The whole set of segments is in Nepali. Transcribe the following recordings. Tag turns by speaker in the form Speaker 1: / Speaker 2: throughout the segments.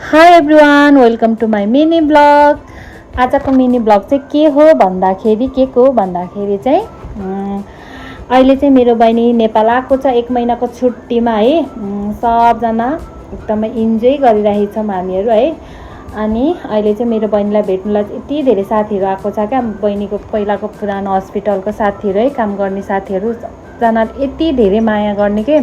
Speaker 1: High everyone, welcome to my mini vlog. आजको मिनी ब्लग चाहिँ के हो भन्दाखेरि चाहिँ अहिले चाहिँ मेरो बहिनी नेपाल आएको छ 1 महिनाको छुट्टीमा है। सबजना एकदमै इन्जोय गरिरहेको छौँ हामीहरू है। अनि अहिले चाहिँ मेरो बहिनीलाई भेट्नुलाई यति धेरै साथीहरू आएको छ क्या। बहिनीको पहिलाको पुरानो हस्पिटलको साथीहरू है, काम गर्ने साथीहरू सबजना यति धेरै माया गर्ने के।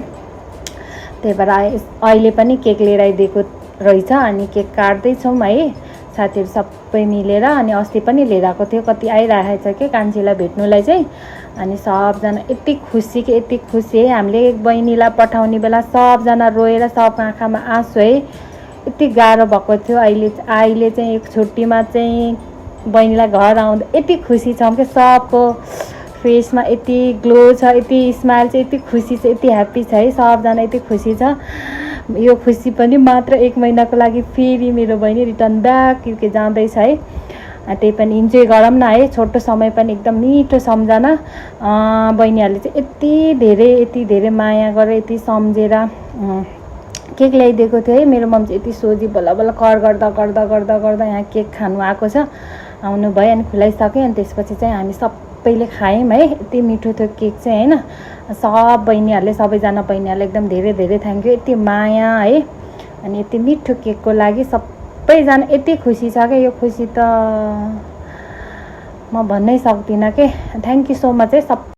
Speaker 1: त्यही भएर अहिले पनि केक लिएर आइदिएको रहेछ। अनि केक काट्दैछौँ है साथीहरू सबै मिलेर। अनि अस्ति पनि लिएर आएको थियो, कति आइरहेको छ कि कान्छीलाई भेट्नुलाई चाहिँ। अनि सबजना यति खुसी है। हामीले बहिनीलाई पठाउने बेला सबजना रोएर सबको आँखामा आँसु है। यति गाह्रो भएको थियो। अहिले चाहिँ एक छुट्टीमा चाहिँ बहिनीलाई घर आउँदा यति खुसी छौँ कि सबको फेसमा यति ग्लो छ, यति स्माइल चाहिँ यति खुसी छ, यति ह्याप्पी छ है। सबजना यति खुसी छ। यो खुसी पनि मात्र 1 महिनाको लागि फेरि मेरो बहिनी रिटर्न ब्याक युके जाँदैछ है। त्यही पनि इन्जोय गरौँ न है। छोटो समय पनि एकदम मिठो सम्झना। बहिनीहरूले चाहिँ यति धेरै माया गरेर यति सम्झेर केक ल्याइदिएको थियो है। मेरो मम चाहिँ यति सोझी बल्ल कर गर्दा यहाँ केक खानु आएको छ। आउनु भयो अनि खुलाइसक्यो। अनि त्यसपछि चाहिँ हामी सबैले खायौँ है। यति मिठो थियो केक चाहिँ होइन। सब बहिनीहरूले सबैजना बहिनीहरूले एकदम धेरै थ्याङ्क यू, यति माया है। अनि यति मिठो केकको लागि सबैजना यति खुसी छ क्या। यो खुसी त म भन्नै सक्दिनँ के। थ्याङ्क यू सो मच है सब